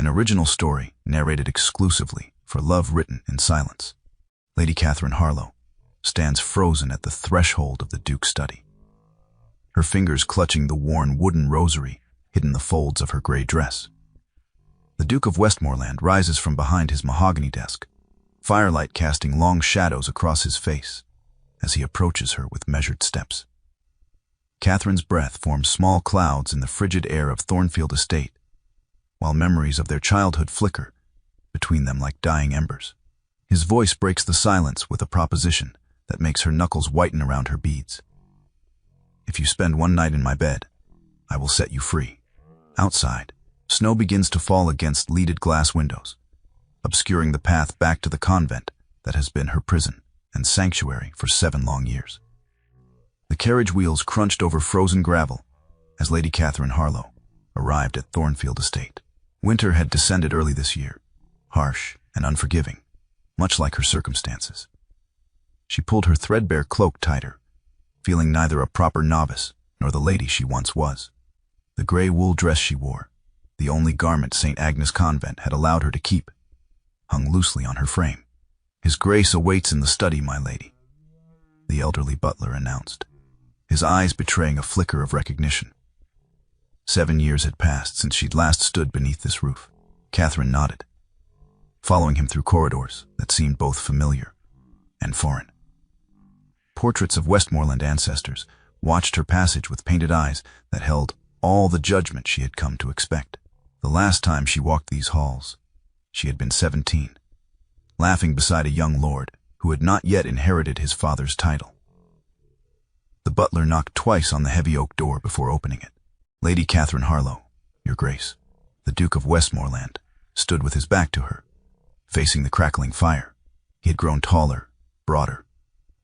an original story narrated exclusively for love written in silence. Lady Catherine Harlowe stands frozen at the threshold of the Duke's study, her fingers clutching the worn wooden rosary hidden in the folds of her gray dress. The Duke of Westmoreland rises from behind his mahogany desk, firelight casting long shadows across his face as he approaches her with measured steps. Catherine's breath forms small clouds in the frigid air of Thornfield Estate, while memories of their childhood flicker between them like dying embers. His voice breaks the silence with a proposition that makes her knuckles whiten around her beads. If you spend one night in my bed, I will set you free. Outside, snow begins to fall against leaded glass windows, obscuring the path back to the convent that has been her prison and sanctuary for 7 long years. The carriage wheels crunched over frozen gravel as Lady Catherine Harlowe arrived at Thornfield Estate. Winter had descended early this year, harsh and unforgiving, much like her circumstances. She pulled her threadbare cloak tighter, feeling neither a proper novice nor the lady she once was. The gray wool dress she wore, the only garment St. Agnes Convent had allowed her to keep, hung loosely on her frame. "His Grace awaits in the study, my lady," the elderly butler announced, his eyes betraying a flicker of recognition. 7 years had passed since she'd last stood beneath this roof. Catherine nodded, following him through corridors that seemed both familiar and foreign. Portraits of Westmoreland ancestors watched her passage with painted eyes that held all the judgment she had come to expect. The last time she walked these halls, she had been 17, laughing beside a young lord who had not yet inherited his father's title. The butler knocked twice on the heavy oak door before opening it. "Lady Catherine Harlowe, Your Grace." The Duke of Westmoreland stood with his back to her, facing the crackling fire. He had grown taller, broader,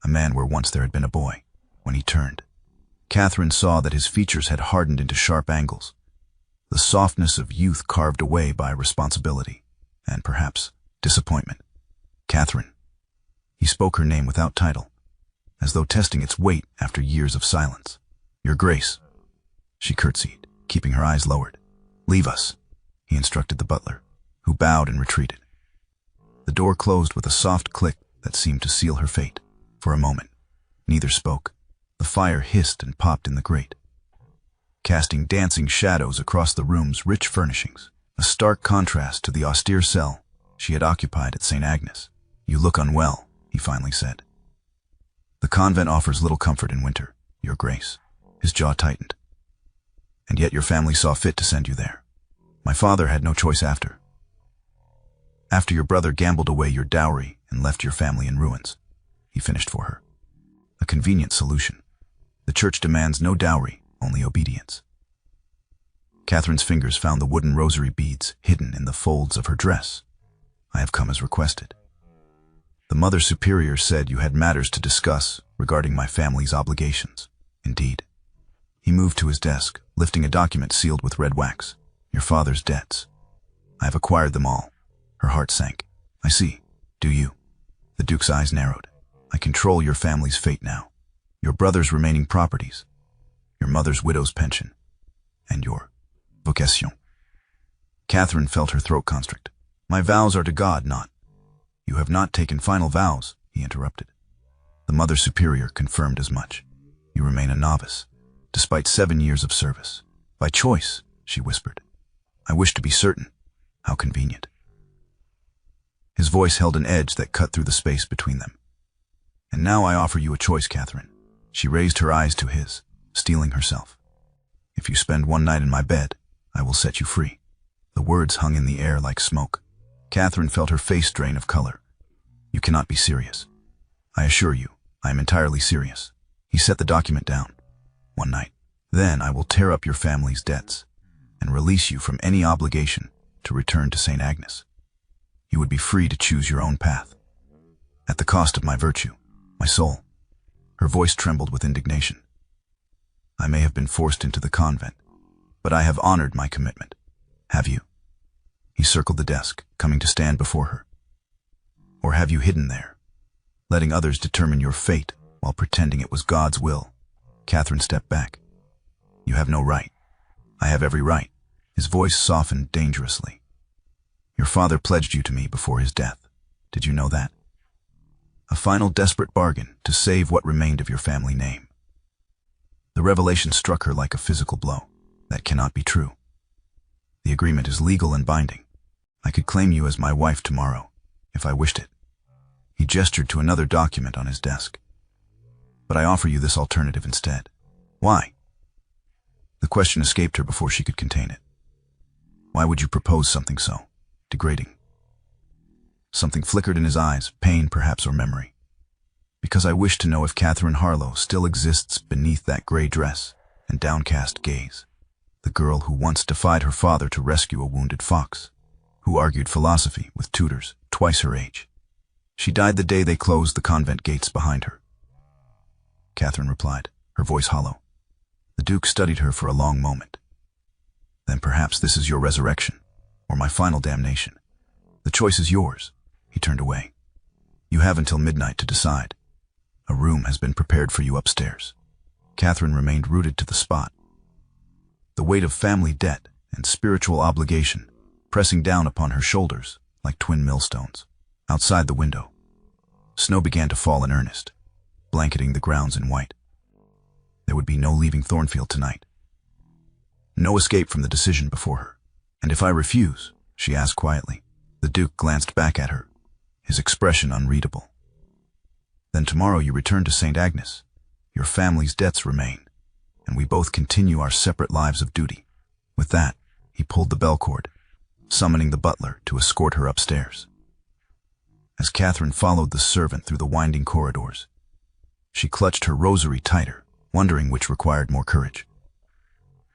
a man where once there had been a boy. When he turned, Catherine saw that his features had hardened into sharp angles, the softness of youth carved away by responsibility and, perhaps, disappointment. "Catherine." He spoke her name without title, as though testing its weight after years of silence. "Your Grace." She curtsied, keeping her eyes lowered. "Leave us," he instructed the butler, who bowed and retreated. The door closed with a soft click that seemed to seal her fate. For a moment, neither spoke. The fire hissed and popped in the grate, casting dancing shadows across the room's rich furnishings, a stark contrast to the austere cell she had occupied at St. Agnes. "You look unwell," he finally said. "The convent offers little comfort in winter, Your Grace." His jaw tightened. "And yet your family saw fit to send you there." "My father had no choice after your brother gambled away your dowry and left your family in ruins," he finished for her. "A convenient solution. The church demands no dowry, only obedience." Catherine's fingers found the wooden rosary beads hidden in the folds of her dress. "I have come as requested. The Mother Superior said you had matters to discuss regarding my family's obligations." "Indeed." He moved to his desk, lifting a document sealed with red wax. "Your father's debts. I have acquired them all." Her heart sank. "I see. Do you?" The Duke's eyes narrowed. "I control your family's fate now. Your brother's remaining properties, your mother's widow's pension, and your vocation." Catherine felt her throat constrict. "My vows are to God, not—" "You have not taken final vows," he interrupted. The Mother Superior confirmed as much. "You remain a novice, despite 7 years of service." "By choice," she whispered. "I wish to be certain." "How convenient." His voice held an edge that cut through the space between them. "And now I offer you a choice, Catherine." She raised her eyes to his, steeling herself. "If you spend one night in my bed, I will set you free." The words hung in the air like smoke. Catherine felt her face drain of color. "You cannot be serious." "I assure you, I am entirely serious." He set the document down. "One night. Then I will tear up your family's debts and release you from any obligation to return to St. Agnes. You would be free to choose your own path, at the cost of my virtue, my soul." Her voice trembled with indignation. "I may have been forced into the convent, but I have honored my commitment. Have you?" He circled the desk, coming to stand before her. "Or have you hidden there, letting others determine your fate while pretending it was God's will?" Catherine stepped back. "You have no right." "I have every right." His voice softened dangerously. Your father pledged you to me before his death. Did you know that? A final desperate bargain to save what remained of your family name. The revelation struck her like a physical blow. That cannot be true. The agreement is legal and binding. I could claim you as my wife tomorrow, if I wished it. He gestured to another document on his desk. But I offer you this alternative instead. Why? The question escaped her before she could contain it. Why would you propose something so degrading? Something flickered in his eyes, pain perhaps or memory. Because I wish to know if Catherine Harlow still exists beneath that gray dress and downcast gaze. The girl who once defied her father to rescue a wounded fox, who argued philosophy with tutors twice her age. She died the day they closed the convent gates behind her. Catherine replied, her voice hollow. The Duke studied her for a long moment. Then perhaps this is your resurrection, or my final damnation. The choice is yours. He turned away. You have until midnight to decide. A room has been prepared for you upstairs. Catherine remained rooted to the spot. The weight of family debt and spiritual obligation pressing down upon her shoulders like twin millstones. Outside the window, snow began to fall in earnest, blanketing the grounds in white. There would be no leaving Thornfield tonight. No escape from the decision before her. And if I refuse, she asked quietly. The Duke glanced back at her, his expression unreadable. Then tomorrow you return to St. Agnes. Your family's debts remain, and we both continue our separate lives of duty. With that, he pulled the bell cord, summoning the butler to escort her upstairs. As Catherine followed the servant through the winding corridors, she clutched her rosary tighter, wondering which required more courage.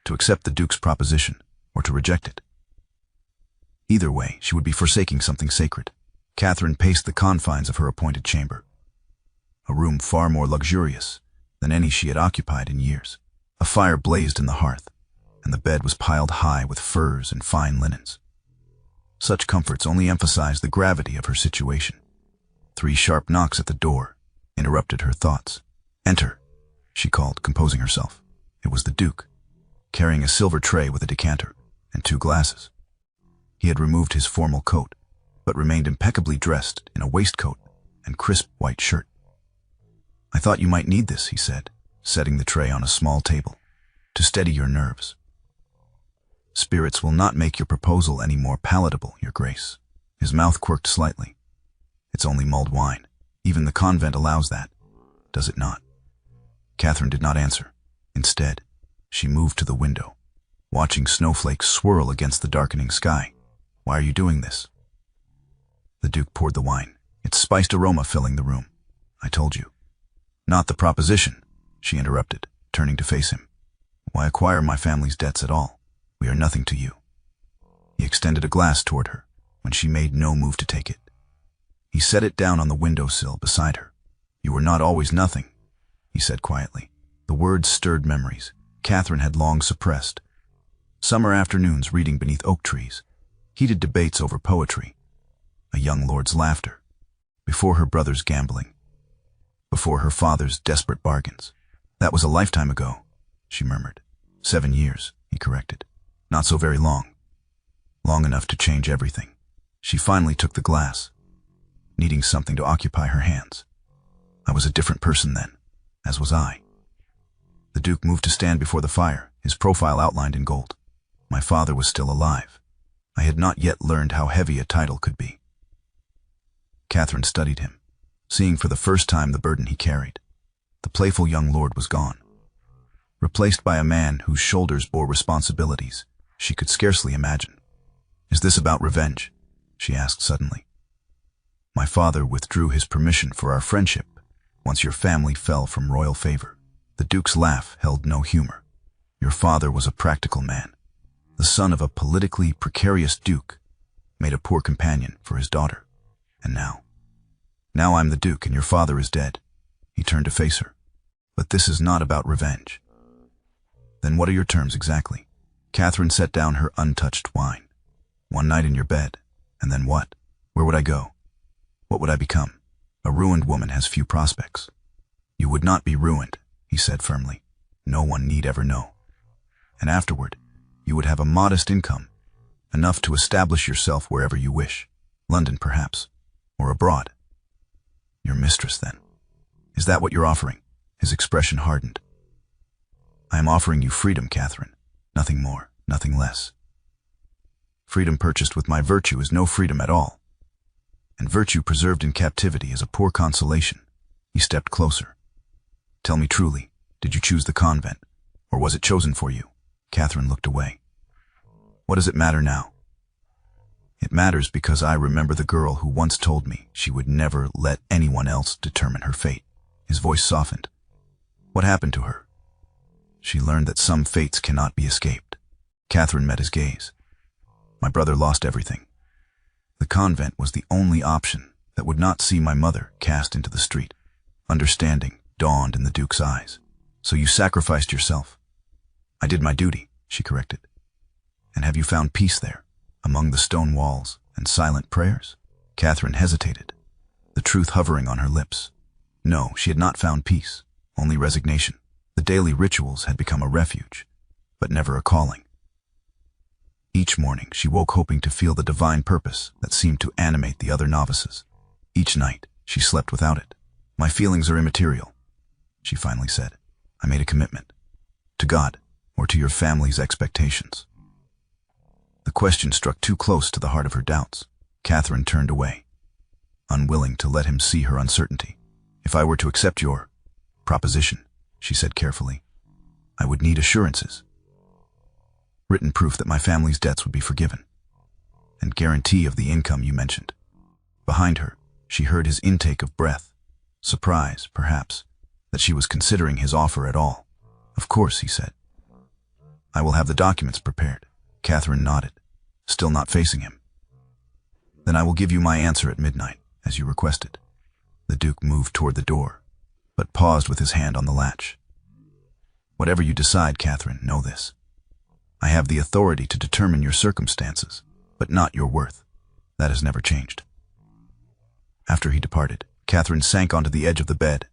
To accept the Duke's proposition, or to reject it. Either way, she would be forsaking something sacred. Catherine paced the confines of her appointed chamber, a room far more luxurious than any she had occupied in years. A fire blazed in the hearth, and the bed was piled high with furs and fine linens. Such comforts only emphasized the gravity of her situation. 3 sharp knocks at the door interrupted her thoughts. Enter, she called, composing herself. It was the Duke, carrying a silver tray with a decanter and 2 glasses. He had removed his formal coat, but remained impeccably dressed in a waistcoat and crisp white shirt. I thought you might need this, he said, setting the tray on a small table, to steady your nerves. Spirits will not make your proposal any more palatable, Your Grace. His mouth quirked slightly. It's only mulled wine. Even the convent allows that, does it not? Catherine did not answer. Instead, she moved to the window, watching snowflakes swirl against the darkening sky. Why are you doing this? The Duke poured the wine, its spiced aroma filling the room. I told you. Not the proposition, she interrupted, turning to face him. Why acquire my family's debts at all? We are nothing to you. He extended a glass toward her, when she made no move to take it. He set it down on the windowsill beside her. You were not always nothing, he said quietly. The words stirred memories Catherine had long suppressed. Summer afternoons reading beneath oak trees, heated debates over poetry, a young lord's laughter, before her brother's gambling, before her father's desperate bargains. That was a lifetime ago, she murmured. 7 years, he corrected. Not so very long. Long enough to change everything. She finally took the glass, needing something to occupy her hands. I was a different person then, as was I. The Duke moved to stand before the fire, his profile outlined in gold. My father was still alive. I had not yet learned how heavy a title could be. Catherine studied him, seeing for the first time the burden he carried. The playful young lord was gone, replaced by a man whose shoulders bore responsibilities she could scarcely imagine. Is this about revenge? She asked suddenly. My father withdrew his permission for our friendship once your family fell from royal favor. The Duke's laugh held no humor. Your father was a practical man. The son of a politically precarious duke made a poor companion for his daughter. And now I'm the Duke and your father is dead. He turned to face her. But this is not about revenge. Then what are your terms exactly? Catherine set down her untouched wine. 1 night in your bed, and then what? Where would I go? What would I become? A ruined woman has few prospects. You would not be ruined, he said firmly. No one need ever know. And afterward, you would have a modest income, enough to establish yourself wherever you wish. London, perhaps, or abroad. Your mistress, then. Is that what you're offering? His expression hardened. I am offering you freedom, Catherine. Nothing more, nothing less. Freedom purchased with my virtue is no freedom at all. And virtue preserved in captivity is a poor consolation. He stepped closer. Tell me truly, did you choose the convent, or was it chosen for you? Catherine looked away. What does it matter now? It matters because I remember the girl who once told me she would never let anyone else determine her fate. His voice softened. What happened to her? She learned that some fates cannot be escaped. Catherine met his gaze. My brother lost everything. The convent was the only option that would not see my mother cast into the street. Understanding dawned in the Duke's eyes. So you sacrificed yourself. I did my duty, she corrected. And have you found peace there, among the stone walls and silent prayers? Catherine hesitated, the truth hovering on her lips. No, she had not found peace, only resignation. The daily rituals had become a refuge, but never a calling. Each morning she woke hoping to feel the divine purpose that seemed to animate the other novices. Each night she slept without it. My feelings are immaterial, she finally said. I made a commitment. To God, or to your family's expectations. The question struck too close to the heart of her doubts. Catherine turned away, unwilling to let him see her uncertainty. If I were to accept your proposition, she said carefully, I would need assurances. Written proof that my family's debts would be forgiven, and guarantee of the income you mentioned. Behind her, she heard his intake of breath. Surprise, perhaps, that she was considering his offer at all. Of course, he said. I will have the documents prepared. Catherine nodded, still not facing him. Then I will give you my answer at midnight, as you requested. The Duke moved toward the door, but paused with his hand on the latch. Whatever you decide, Catherine, know this. I have the authority to determine your circumstances, but not your worth. That has never changed. After he departed, Catherine sank onto the edge of the bed,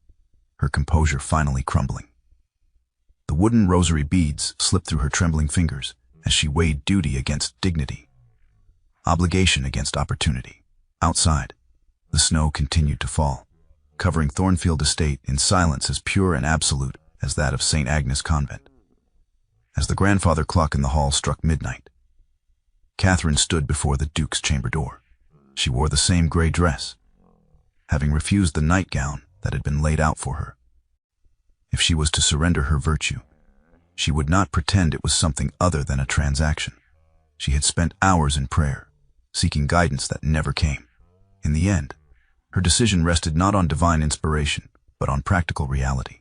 her composure finally crumbling. The wooden rosary beads slipped through her trembling fingers as she weighed duty against dignity, obligation against opportunity. Outside, the snow continued to fall, covering Thornfield Estate in silence as pure and absolute as that of St. Agnes Convent. As the grandfather clock in the hall struck midnight, Catherine stood before the Duke's chamber door. She wore the same gray dress, having refused the nightgown that had been laid out for her. If she was to surrender her virtue, she would not pretend it was something other than a transaction. She had spent hours in prayer, seeking guidance that never came. In the end, her decision rested not on divine inspiration, but on practical reality.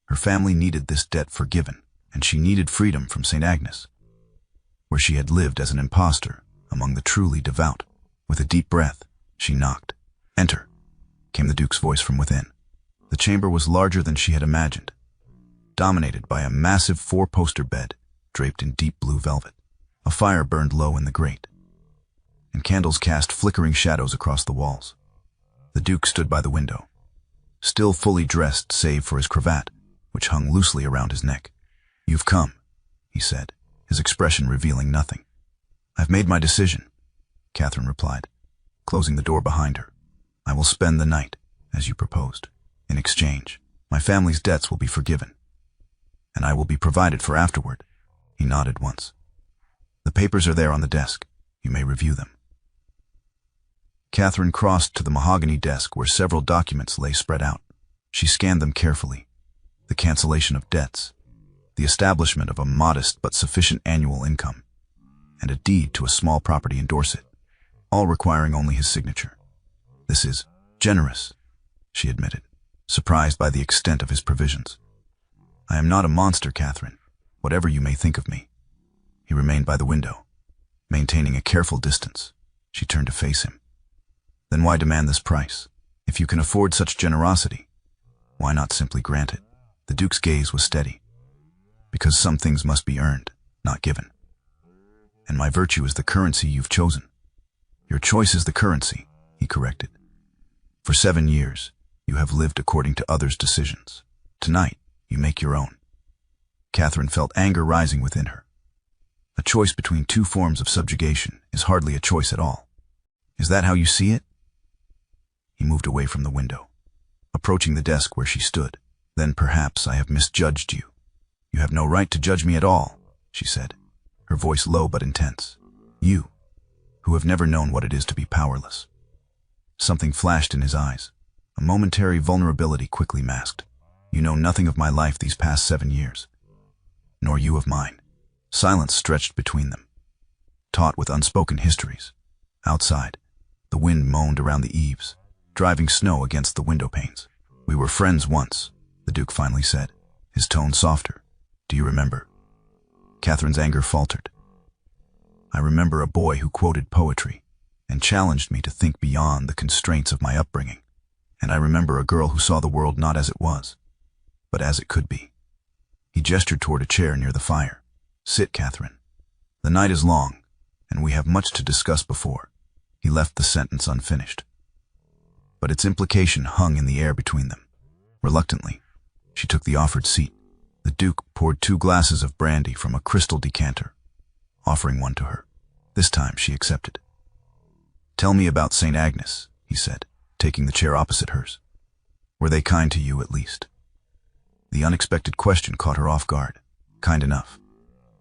Her family needed this debt forgiven, and she needed freedom from St. Agnes, where she had lived as an impostor among the truly devout. With a deep breath, she knocked. Enter, came the Duke's voice from within. The chamber was larger than she had imagined, dominated by a massive four-poster bed draped in deep blue velvet. A fire burned low in the grate, and candles cast flickering shadows across the walls. The Duke stood by the window, still fully dressed save for his cravat, which hung loosely around his neck. You've come, he said, his expression revealing nothing. I've made my decision, Catherine replied, closing the door behind her. I will spend the night, as you proposed. In exchange, my family's debts will be forgiven, and I will be provided for afterward. He nodded once. The papers are there on the desk. You may review them. Catherine crossed to the mahogany desk where several documents lay spread out. She scanned them carefully. The cancellation of debts, the establishment of a modest but sufficient annual income, and a deed to a small property in Dorset, all requiring only his signature. This is generous, she admitted, surprised by the extent of his provisions. I am not a monster, Catherine, whatever you may think of me. He remained by the window, maintaining a careful distance. She turned to face him. Then why demand this price? If you can afford such generosity, why not simply grant it? The Duke's gaze was steady. Because some things must be earned, not given. And my virtue is the currency you've chosen. Your choice is the currency, he corrected. For 7 years, you have lived according to others' decisions. Tonight, you make your own. Catherine felt anger rising within her. A choice between two forms of subjugation is hardly a choice at all. Is that how you see it? He moved away from the window, approaching the desk where she stood. Then perhaps I have misjudged you. You have no right to judge me at all, she said, her voice low but intense. You, who have never known what it is to be powerless. Something flashed in his eyes, a momentary vulnerability quickly masked. You know nothing of my life these past 7 years, nor you of mine. Silence stretched between them, taut with unspoken histories. Outside, the wind moaned around the eaves, driving snow against the window panes. We were friends once, the Duke finally said, his tone softer. Do you remember? Catherine's anger faltered. I remember a boy who quoted poetry and challenged me to think beyond the constraints of my upbringing. And I remember a girl who saw the world not as it was, but as it could be. He gestured toward a chair near the fire. Sit, Catherine. The night is long, and we have much to discuss before. He left the sentence unfinished, but its implication hung in the air between them. Reluctantly, she took the offered seat. The Duke poured 2 glasses of brandy from a crystal decanter, offering one to her. This time she accepted. Tell me about St. Agnes, he said, taking the chair opposite hers. Were they kind to you, at least? The unexpected question caught her off guard. Kind enough.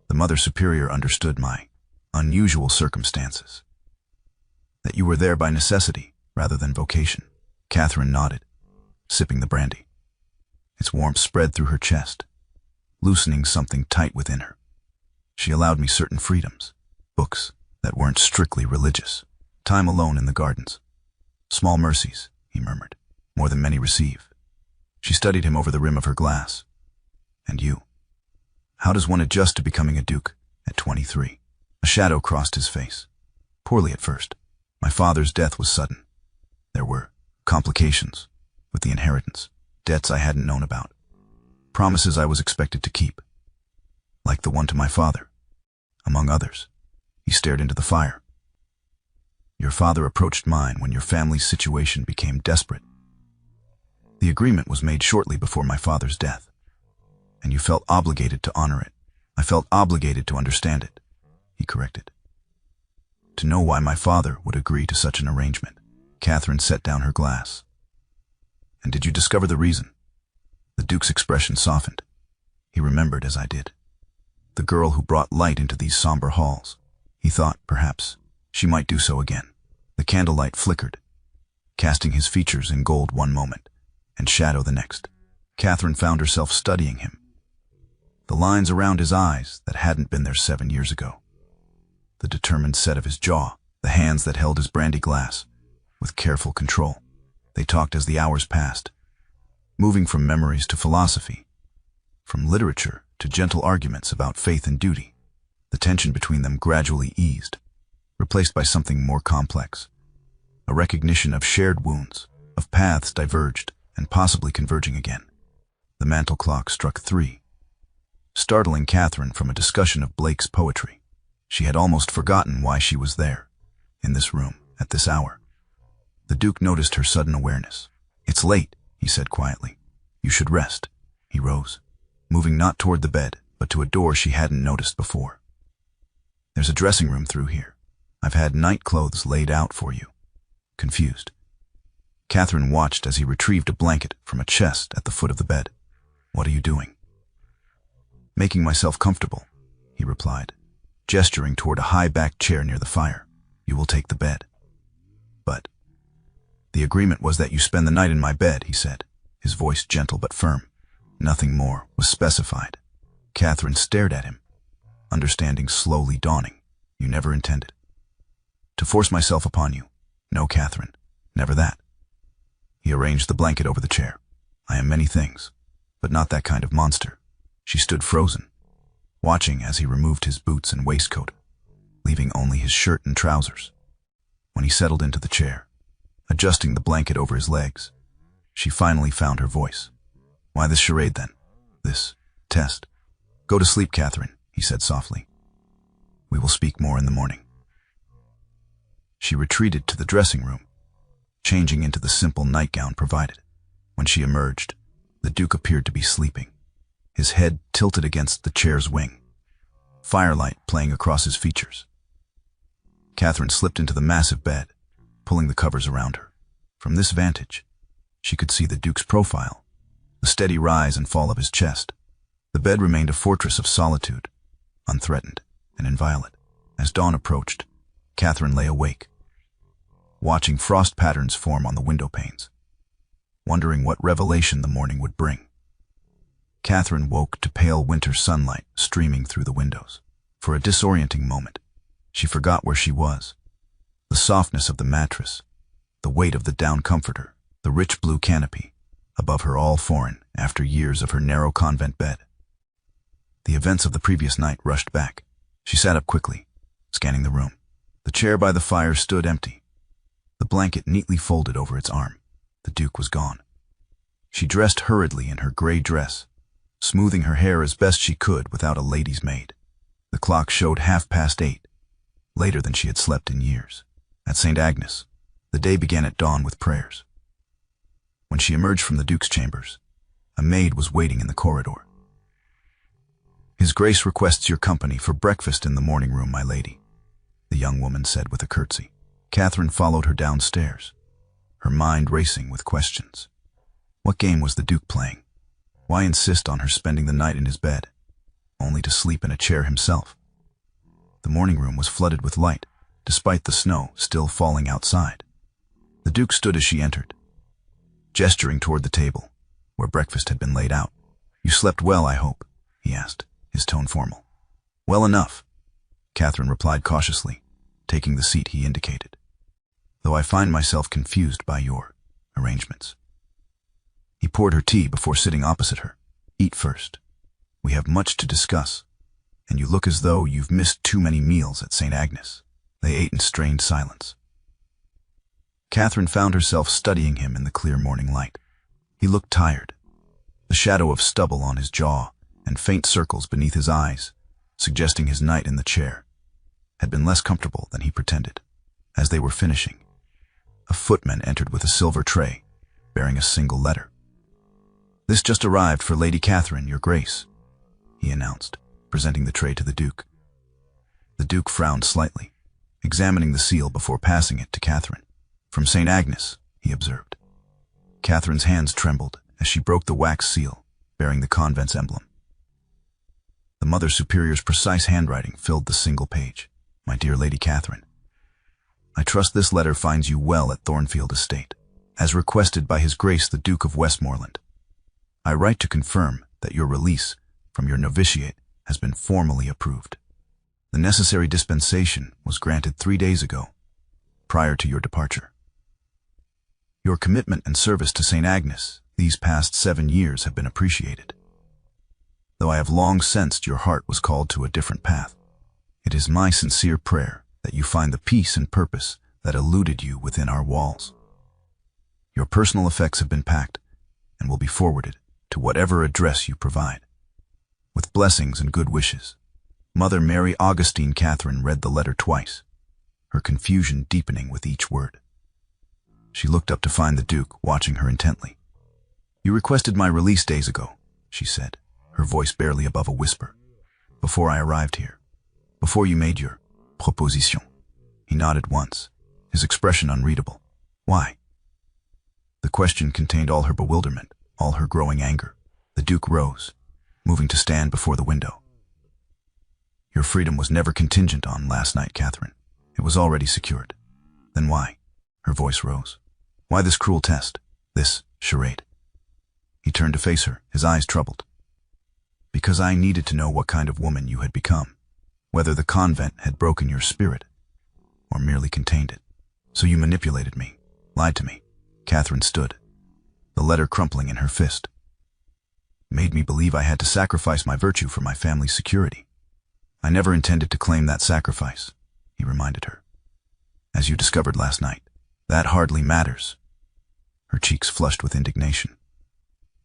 The Mother Superior understood my unusual circumstances. That you were there by necessity rather than vocation. Catherine nodded, sipping the brandy. Its warmth spread through her chest, loosening something tight within her. She allowed me certain freedoms, books that weren't strictly religious, time alone in the gardens. Small mercies, he murmured, more than many receive. She studied him over the rim of her glass. And you? How does one adjust to becoming a duke at 23? A shadow crossed his face. Poorly at first. My father's death was sudden. There were complications with the inheritance, debts I hadn't known about, promises I was expected to keep, like the one to my father, among others. He stared into the fire. Your father approached mine when your family's situation became desperate. The agreement was made shortly before my father's death, and you felt obligated to honor it. I felt obligated to understand it, he corrected. To know why my father would agree to such an arrangement. Catherine set down her glass. And did you discover the reason? The Duke's expression softened. He remembered as I did. The girl who brought light into these somber halls. He thought, perhaps, she might do so again. The candlelight flickered, casting his features in gold one moment and shadow the next. Catherine found herself studying him. The lines around his eyes that hadn't been there 7 years ago. The determined set of his jaw, the hands that held his brandy glass, with careful control. They talked as the hours passed, moving from memories to philosophy, from literature to gentle arguments about faith and duty. The tension between them gradually eased, replaced by something more complex, a recognition of shared wounds, of paths diverged and possibly converging again. The mantel clock struck 3, startling Catherine from a discussion of Blake's poetry. She had almost forgotten why she was there, in this room, at this hour. The Duke noticed her sudden awareness. It's late, he said quietly. You should rest. He rose, moving not toward the bed, but to a door she hadn't noticed before. There's a dressing room through here. I've had night clothes laid out for you. Confused, Catherine watched as he retrieved a blanket from a chest at the foot of the bed. What are you doing? Making myself comfortable, he replied, gesturing toward a high-backed chair near the fire. You will take the bed. But the agreement was that you spend the night in my bed, he said, his voice gentle but firm. Nothing more was specified. Catherine stared at him, understanding slowly dawning. You never intended to force myself upon you. No, Catherine, never that. He arranged the blanket over the chair. I am many things, but not that kind of monster. She stood frozen, watching as he removed his boots and waistcoat, leaving only his shirt and trousers. When he settled into the chair, adjusting the blanket over his legs, she finally found her voice. Why this charade then? This test? Go to sleep, Catherine, he said softly. We will speak more in the morning. She retreated to the dressing room, changing into the simple nightgown provided. When she emerged, the Duke appeared to be sleeping, his head tilted against the chair's wing. firelight playing across his features. Catherine slipped into the massive bed, pulling the covers around her. From this vantage, she could see the Duke's profile, the steady rise and fall of his chest. The bed remained a fortress of solitude, unthreatened and inviolate. As dawn approached, Catherine lay awake, watching frost patterns form on the window panes, wondering what revelation the morning would bring. Catherine woke to pale winter sunlight streaming through the windows. For a disorienting moment, she forgot where she was. The softness of the mattress, the weight of the down comforter, the rich blue canopy, above her all foreign after years of her narrow convent bed. The events of the previous night rushed back. She sat up quickly, scanning the room. The chair by the fire stood empty, the blanket neatly folded over its arm. The Duke was gone. She dressed hurriedly in her gray dress, smoothing her hair as best she could without a lady's maid. The clock showed 8:30, later than she had slept in years. At St. Agnes, the day began at dawn with prayers. When she emerged from the Duke's chambers, a maid was waiting in the corridor. "His Grace requests your company for breakfast in the morning room, my lady," the young woman said with a curtsy. Catherine followed her downstairs, her mind racing with questions. What game was the Duke playing? Why insist on her spending the night in his bed, only to sleep in a chair himself? The morning room was flooded with light, despite the snow still falling outside. The Duke stood as she entered, gesturing toward the table, where breakfast had been laid out. "You slept well, I hope?" he asked, his tone formal. "Well enough," Catherine replied cautiously, taking the seat he indicated. "Though I find myself confused by your arrangements." He poured her tea before sitting opposite her. "Eat first. We have much to discuss, and you look as though you've missed too many meals at St. Agnes." They ate in strained silence. Catherine found herself studying him in the clear morning light. He looked tired, the shadow of stubble on his jaw and faint circles beneath his eyes, suggesting his night in the chair had been less comfortable than he pretended. As they were finishing, a footman entered with a silver tray, bearing a single letter. "This just arrived for Lady Catherine, your Grace," he announced, presenting the tray to the Duke. The Duke frowned slightly, examining the seal before passing it to Catherine. "From St. Agnes," he observed. Catherine's hands trembled as she broke the wax seal, bearing the convent's emblem. The Mother Superior's precise handwriting filled the single page. "My dear Lady Catherine, I trust this letter finds you well at Thornfield Estate. As requested by His Grace the Duke of Westmoreland, I write to confirm that your release from your novitiate has been formally approved. The necessary dispensation was granted 3 days ago, prior to your departure. Your commitment and service to St. Agnes these past 7 years have been appreciated. Though I have long sensed your heart was called to a different path, it is my sincere prayer that you find the peace and purpose that eluded you within our walls. Your personal effects have been packed and will be forwarded to whatever address you provide. With blessings and good wishes." Mother Mary Augustine Catherine read the letter twice, her confusion deepening with each word. She looked up to find the Duke watching her intently. "You requested my release days ago," she said, her voice barely above a whisper. "Before I arrived here. Before you made your proposition." He nodded once, his expression unreadable. "Why?" The question contained all her bewilderment, all her growing anger. The Duke rose, moving to stand before the window. "Your freedom was never contingent on last night, Catherine. It was already secured." "Then why?" Her voice rose. "Why this cruel test? This charade?" He turned to face her, his eyes troubled. "Because I needed to know what kind of woman you had become, whether the convent had broken your spirit or merely contained it. So you manipulated me, lied to me." Catherine stood, the letter crumpling in her fist. "Made me believe I had to sacrifice my virtue for my family's security. I never intended to claim that sacrifice," he reminded her. "As you discovered last night, that hardly matters." Her cheeks flushed with indignation.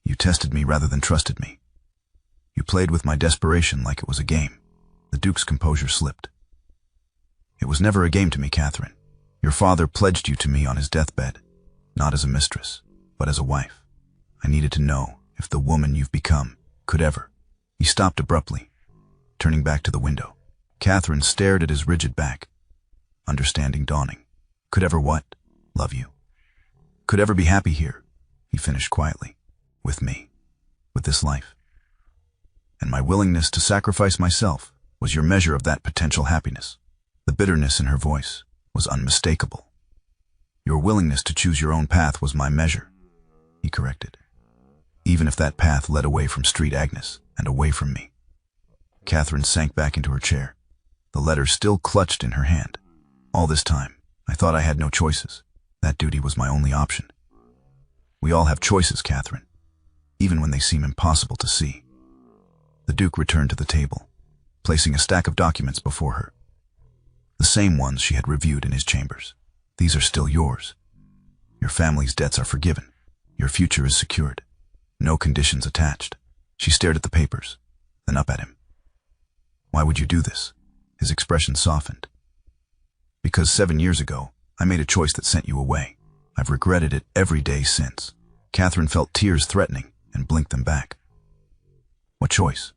"You tested me rather than trusted me. You played with my desperation like it was a game." The Duke's composure slipped. "It was never a game to me, Catherine. Your father pledged you to me on his deathbed, not as a mistress, but as a wife. I needed to know if the woman you've become could ever—" He stopped abruptly, turning back to the window. Catherine stared at his rigid back, understanding dawning. Could ever what? Love you. Could ever be happy here, he finished quietly. With me. With this life. And my willingness to sacrifice myself was your measure of that potential happiness. The bitterness in her voice was unmistakable. Your willingness to choose your own path was my measure, he corrected. Even if that path led away from Street Agnes and away from me. Catherine sank back into her chair, the letter still clutched in her hand. All this time, I thought I had no choices. That duty was my only option. We all have choices, Catherine, even when they seem impossible to see. The Duke returned to the table, placing a stack of documents before her. The same ones she had reviewed in his chambers. These are still yours. Your family's debts are forgiven. Your future is secured. No conditions attached. She stared at the papers, then up at him. Why would you do this? His expression softened. Because 7 years ago, I made a choice that sent you away. I've regretted it every day since. Catherine felt tears threatening and blinked them back. What choice?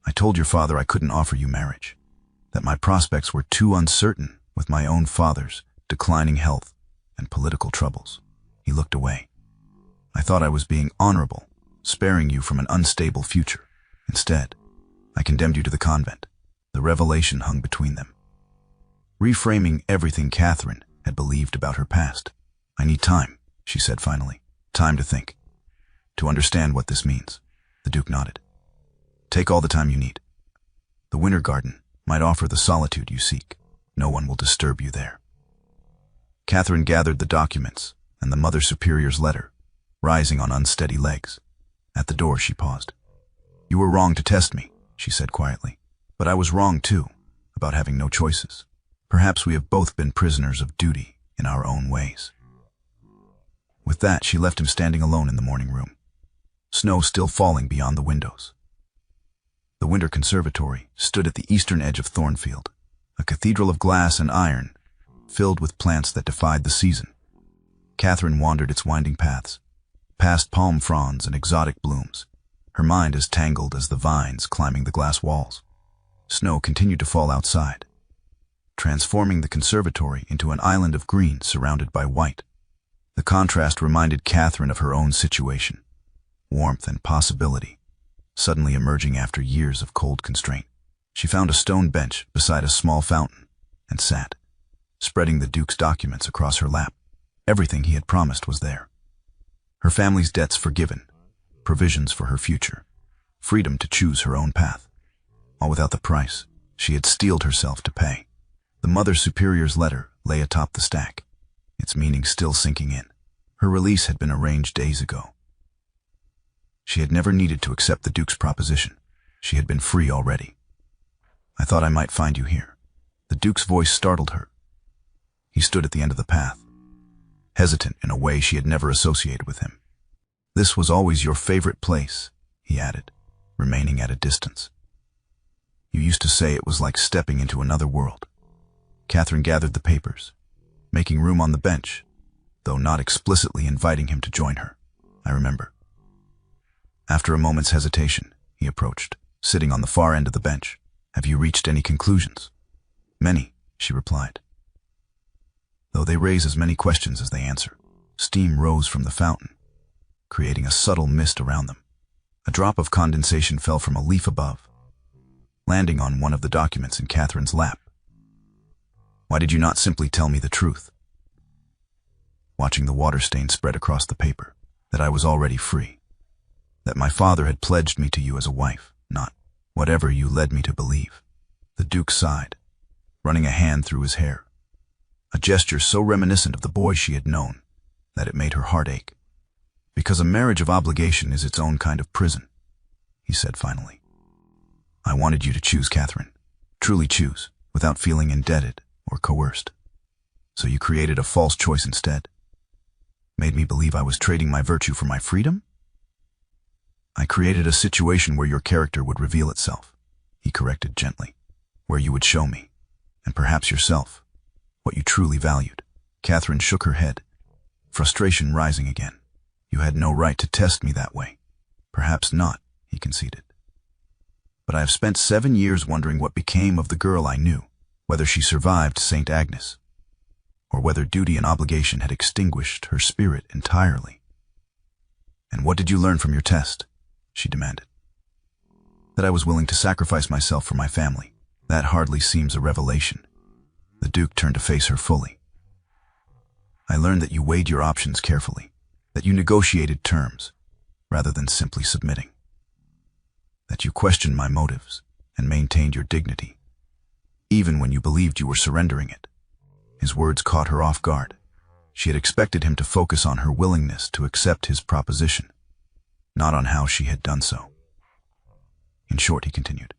I told your father I couldn't offer you marriage, that my prospects were too uncertain with my own father's declining health and political troubles. He looked away. I thought I was being honorable, sparing you from an unstable future. Instead, I condemned you to the convent. The revelation hung between them. Reframing everything Catherine had believed about her past. I need time, she said finally. Time to think. To understand what this means. The Duke nodded. Take all the time you need. The Winter Garden might offer the solitude you seek. No one will disturb you there. Catherine gathered the documents and the Mother Superior's letter, rising on unsteady legs. At the door she paused. You were wrong to test me, she said quietly. But I was wrong too, about having no choices. Perhaps we have both been prisoners of duty in our own ways. With that, she left him standing alone in the morning room, snow still falling beyond the windows. The Winter Conservatory stood at the eastern edge of Thornfield, a cathedral of glass and iron, filled with plants that defied the season. Catherine wandered its winding paths, past palm fronds and exotic blooms, her mind as tangled as the vines climbing the glass walls. Snow continued to fall outside, transforming the conservatory into an island of green surrounded by white. The contrast reminded Catherine of her own situation, warmth and possibility, suddenly emerging after years of cold constraint. She found a stone bench beside a small fountain and sat, spreading the Duke's documents across her lap. Everything he had promised was there. Her family's debts forgiven, provisions for her future, freedom to choose her own path, all without the price she had steeled herself to pay. The Mother Superior's letter lay atop the stack, its meaning still sinking in. Her release had been arranged days ago. She had never needed to accept the Duke's proposition. She had been free already. I thought I might find you here. The Duke's voice startled her. He stood at the end of the path, hesitant in a way she had never associated with him. This was always your favorite place, he added, remaining at a distance. You used to say it was like stepping into another world. Catherine gathered the papers, making room on the bench, though not explicitly inviting him to join her. I remember. After a moment's hesitation, he approached, sitting on the far end of the bench. Have you reached any conclusions? Many, she replied. Though they raise as many questions as they answer. Steam rose from the fountain, creating a subtle mist around them. A drop of condensation fell from a leaf above, landing on one of the documents in Catherine's lap. Why did you not simply tell me the truth? Watching the water stain spread across the paper, that I was already free, that my father had pledged me to you as a wife, not whatever you led me to believe. The Duke sighed, running a hand through his hair, a gesture so reminiscent of the boy she had known that it made her heart ache. Because a marriage of obligation is its own kind of prison, he said finally. I wanted you to choose, Catherine, truly choose, without feeling indebted or coerced. So you created a false choice instead. Made me believe I was trading my virtue for my freedom? I created a situation where your character would reveal itself, he corrected gently, where you would show me, and perhaps yourself, what you truly valued. Catherine shook her head, frustration rising again. You had no right to test me that way. Perhaps not, he conceded. but I have spent 7 years wondering what became of the girl I knew, whether she survived St. Agnes, or whether duty and obligation had extinguished her spirit entirely. And what did you learn from your test? She demanded. That I was willing to sacrifice myself for my family. That hardly seems a revelation. The Duke turned to face her fully. I learned that you weighed your options carefully, that you negotiated terms, rather than simply submitting. That you questioned my motives and maintained your dignity, even when you believed you were surrendering it. His words caught her off guard. She had expected him to focus on her willingness to accept his proposition, not on how she had done so. In short, he continued,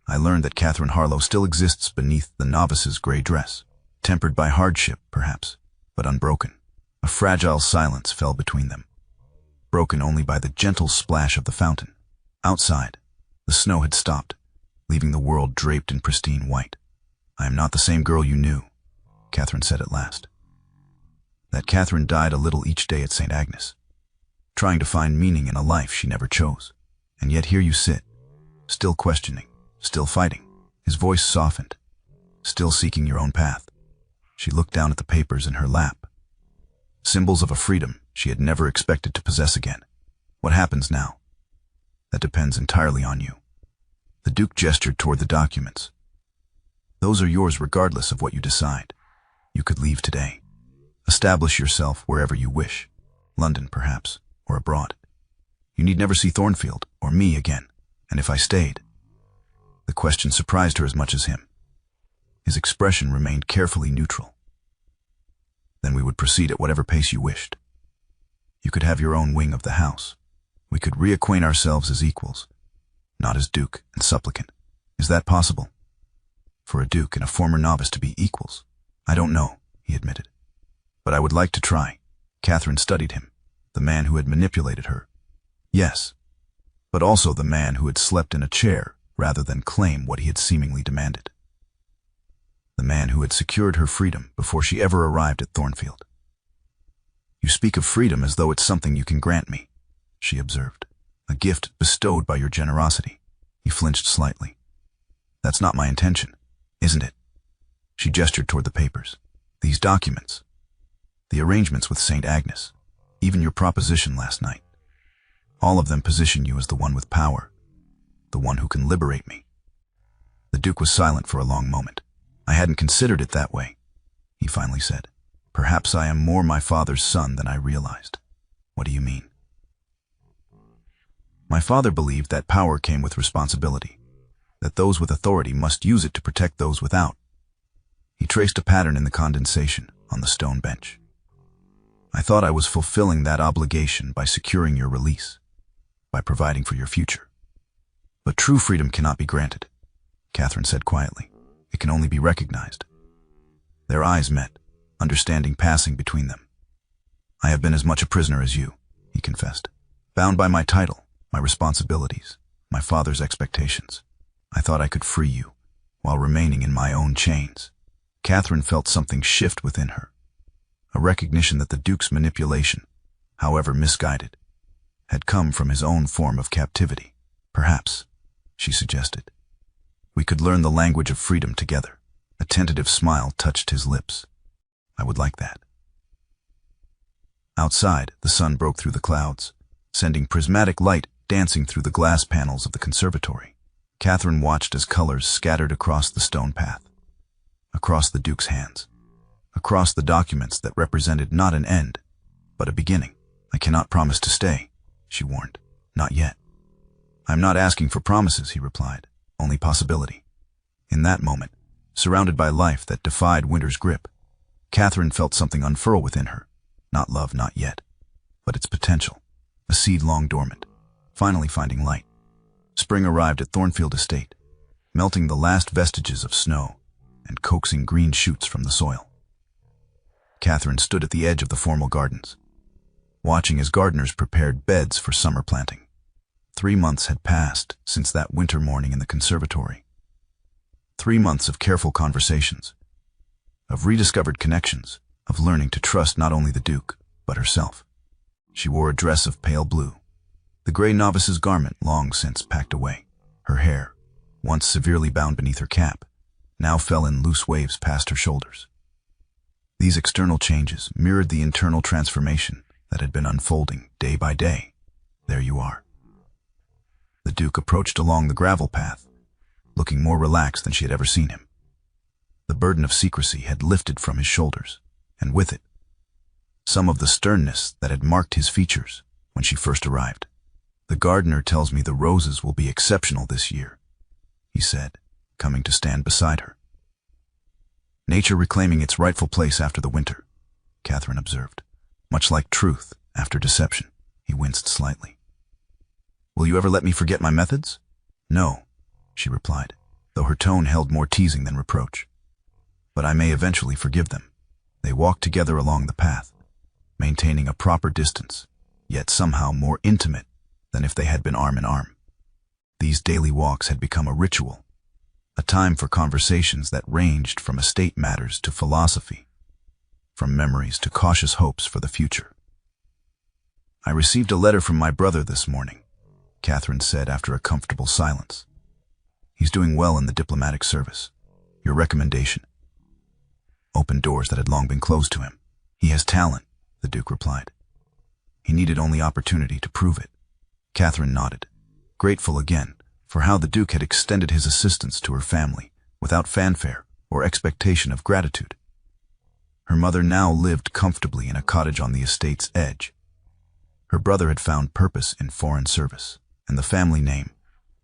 I learned that Catherine Harlow still exists beneath the novice's gray dress, tempered by hardship, perhaps, but unbroken. A fragile silence fell between them, broken only by the gentle splash of the fountain. Outside, the snow had stopped, leaving the world draped in pristine white. I am not the same girl you knew, Catherine said at last. That Catherine died a little each day at St. Agnes, trying to find meaning in a life she never chose. And yet here you sit, still questioning, still fighting. His voice softened, still seeking your own path. She looked down at the papers in her lap, symbols of a freedom she had never expected to possess again. What happens now? That depends entirely on you. The Duke gestured toward the documents. Those are yours regardless of what you decide. You could leave today. Establish yourself wherever you wish. London, perhaps, or abroad. You need never see Thornfield or me again. And if I stayed? The question surprised her as much as him. His expression remained carefully neutral. Then we would proceed at whatever pace you wished. You could have your own wing of the house. We could reacquaint ourselves as equals, not as duke and supplicant. Is that possible? For a duke and a former novice to be equals? I don't know, he admitted. But I would like to try. Catherine studied him, the man who had manipulated her. Yes, but also the man who had slept in a chair rather than claim what he had seemingly demanded. The man who had secured her freedom before she ever arrived at Thornfield. You speak of freedom as though it's something you can grant me, she observed. A gift bestowed by your generosity. He flinched slightly. That's not my intention, isn't it? She gestured toward the papers. These documents. The arrangements with St. Agnes. Even your proposition last night. All of them position you as the one with power. The one who can liberate me. The Duke was silent for a long moment. I hadn't considered it that way, he finally said. Perhaps I am more my father's son than I realized. What do you mean? My father believed that power came with responsibility, that those with authority must use it to protect those without. He traced a pattern in the condensation on the stone bench. I thought I was fulfilling that obligation by securing your release, by providing for your future. But true freedom cannot be granted, Catherine said quietly. It can only be recognized. Their eyes met, understanding passing between them. I have been as much a prisoner as you, he confessed, bound by my title, my responsibilities, my father's expectations. I thought I could free you, while remaining in my own chains. Catherine felt something shift within her, a recognition that the Duke's manipulation, however misguided, had come from his own form of captivity. Perhaps, she suggested, we could learn the language of freedom together. A tentative smile touched his lips. I would like that. Outside, the sun broke through the clouds, sending prismatic light dancing through the glass panels of the conservatory. Catherine watched as colors scattered across the stone path, across the Duke's hands, across the documents that represented not an end, but a beginning. I cannot promise to stay, she warned. Not yet. I'm not asking for promises, he replied, only possibility. In that moment, surrounded by life that defied winter's grip, Catherine felt something unfurl within her. Not love, not yet, but its potential, a seed long dormant, finally finding light. Spring arrived at Thornfield Estate, melting the last vestiges of snow and coaxing green shoots from the soil. Catherine stood at the edge of the formal gardens, watching as gardeners prepared beds for summer planting. 3 months had passed since that winter morning in the conservatory. 3 months of careful conversations, of rediscovered connections, of learning to trust not only the Duke, but herself. She wore a dress of pale blue, the gray novice's garment long since packed away. Her hair, once severely bound beneath her cap, now fell in loose waves past her shoulders. These external changes mirrored the internal transformation that had been unfolding day by day. There you are. The Duke approached along the gravel path, looking more relaxed than she had ever seen him. The burden of secrecy had lifted from his shoulders, and with it, some of the sternness that had marked his features when she first arrived. "The gardener tells me the roses will be exceptional this year," he said, coming to stand beside her. "Nature reclaiming its rightful place after the winter," Catherine observed. "Much like truth after deception." He winced slightly. "Will you ever let me forget my methods?" "No," she replied, though her tone held more teasing than reproach. "But I may eventually forgive them." They walked together along the path, maintaining a proper distance, yet somehow more intimate than if they had been arm in arm. These daily walks had become a ritual, a time for conversations that ranged from estate matters to philosophy, from memories to cautious hopes for the future. "I received a letter from my brother this morning," Catherine said after a comfortable silence. "He's doing well in the diplomatic service. Your recommendation opened doors that had long been closed to him." "He has talent," the Duke replied. "He needed only opportunity to prove it." Catherine nodded, grateful again for how the Duke had extended his assistance to her family without fanfare or expectation of gratitude. Her mother now lived comfortably in a cottage on the estate's edge. Her brother had found purpose in foreign service, and the family name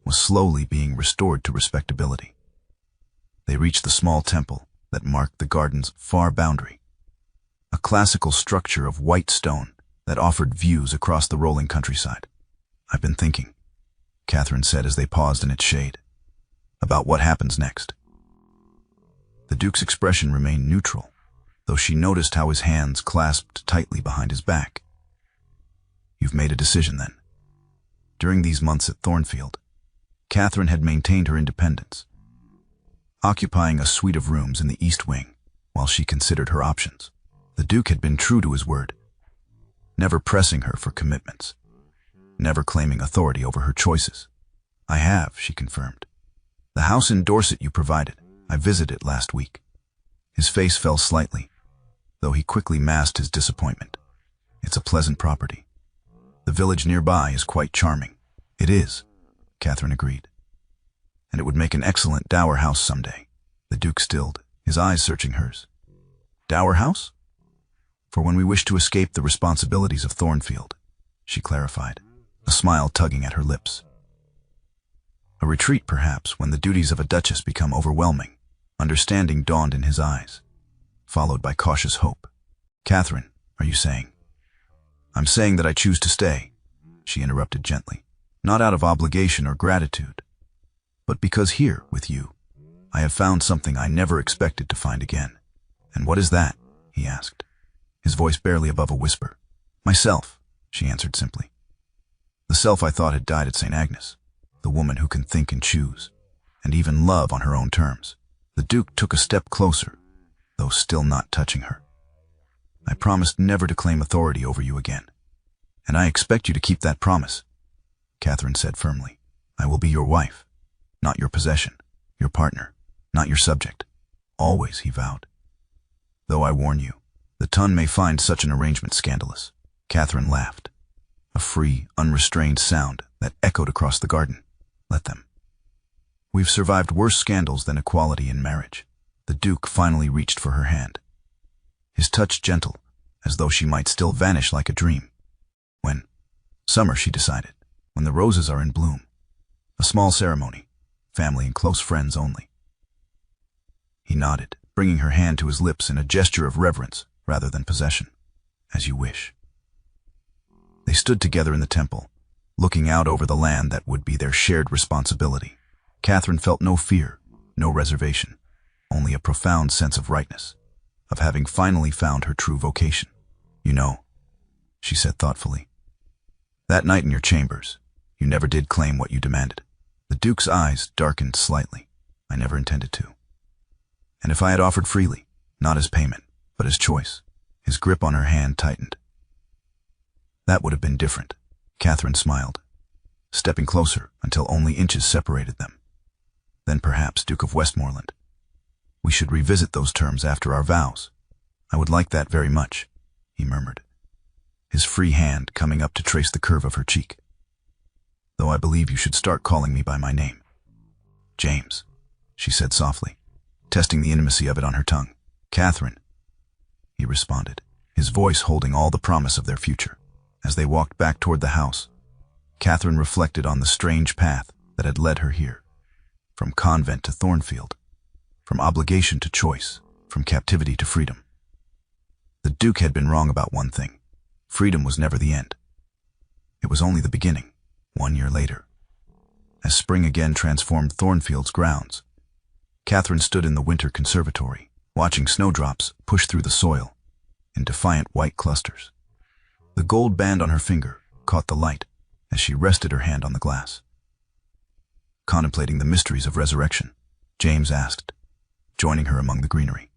was slowly being restored to respectability. They reached the small temple that marked the garden's far boundary, a classical structure of white stone that offered views across the rolling countryside. "I've been thinking," Catherine said as they paused in its shade, "about what happens next." The Duke's expression remained neutral, though she noticed how his hands clasped tightly behind his back. "You've made a decision, then?" During these months at Thornfield, Catherine had maintained her independence, occupying a suite of rooms in the East Wing while she considered her options. The Duke had been true to his word, never pressing her for commitments, never claiming authority over her choices. "I have," she confirmed. "The house in Dorset you provided. I visited it last week." His face fell slightly, though he quickly masked his disappointment. "It's a pleasant property. The village nearby is quite charming." "It is," Catherine agreed. "And it would make an excellent dower house someday." The Duke stilled, his eyes searching hers. "Dower house?" "For when we wish to escape the responsibilities of Thornfield," she clarified, a smile tugging at her lips. "A retreat, perhaps, when the duties of a duchess become overwhelming." Understanding dawned in his eyes, followed by cautious hope. "Catherine, are you saying?" "I'm saying that I choose to stay," she interrupted gently, "not out of obligation or gratitude, but because here, with you, I have found something I never expected to find again." "And what is that?" he asked, his voice barely above a whisper. "Myself," she answered simply. "The self I thought had died at St. Agnes, the woman who can think and choose, and even love on her own terms." The Duke took a step closer, though still not touching her. "I promised never to claim authority over you again, and I expect you to keep that promise," Catherine said firmly. "I will be your wife, not your possession, your partner, not your subject. Always," he vowed. "Though I warn you, the Tun may find such an arrangement scandalous." Catherine laughed, a free, unrestrained sound that echoed across the garden. "Let them. We've survived worse scandals than equality in marriage." The Duke finally reached for her hand, his touch gentle, as though she might still vanish like a dream. "When? Summer," she decided, "when the roses are in bloom. A small ceremony, family and close friends only." He nodded, bringing her hand to his lips in a gesture of reverence rather than possession. "As you wish." They stood together in the temple, looking out over the land that would be their shared responsibility. Catherine felt no fear, no reservation, only a profound sense of rightness, of having finally found her true vocation. "You know," she said thoughtfully, "that night in your chambers, you never did claim what you demanded." The Duke's eyes darkened slightly. "I never intended to. And if I had offered freely, not as payment, but as choice," his grip on her hand tightened. "That would have been different." Catherine smiled, stepping closer until only inches separated them. then perhaps Duke of Westmoreland. We should revisit those terms after our vows. I would like that very much, he murmured, his free hand coming up to trace the curve of her cheek. Though I believe you should start calling me by my name. James, she said softly, testing the intimacy of it on her tongue. Catherine, he responded, his voice holding all the promise of their future. As they walked back toward the house, Catherine reflected on the strange path that had led her here, from convent to Thornfield, from obligation to choice, from captivity to freedom. The Duke had been wrong about one thing. Freedom was never the end. It was only the beginning, 1 year later. As spring again transformed Thornfield's grounds, Catherine stood in the winter conservatory, watching snowdrops push through the soil in defiant white clusters. The gold band on her finger caught the light as she rested her hand on the glass. Contemplating the mysteries of resurrection, James asked, joining her among the greenery.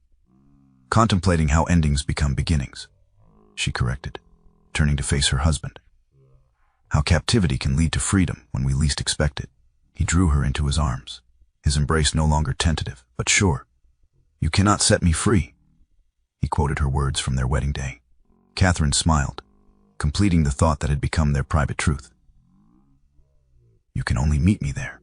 Contemplating how endings become beginnings, she corrected, turning to face her husband. How captivity can lead to freedom when we least expect it. He drew her into his arms, his embrace no longer tentative, but sure. You cannot set me free, he quoted her words from their wedding day. Catherine smiled, completing the thought that had become their private truth. You can only meet me there.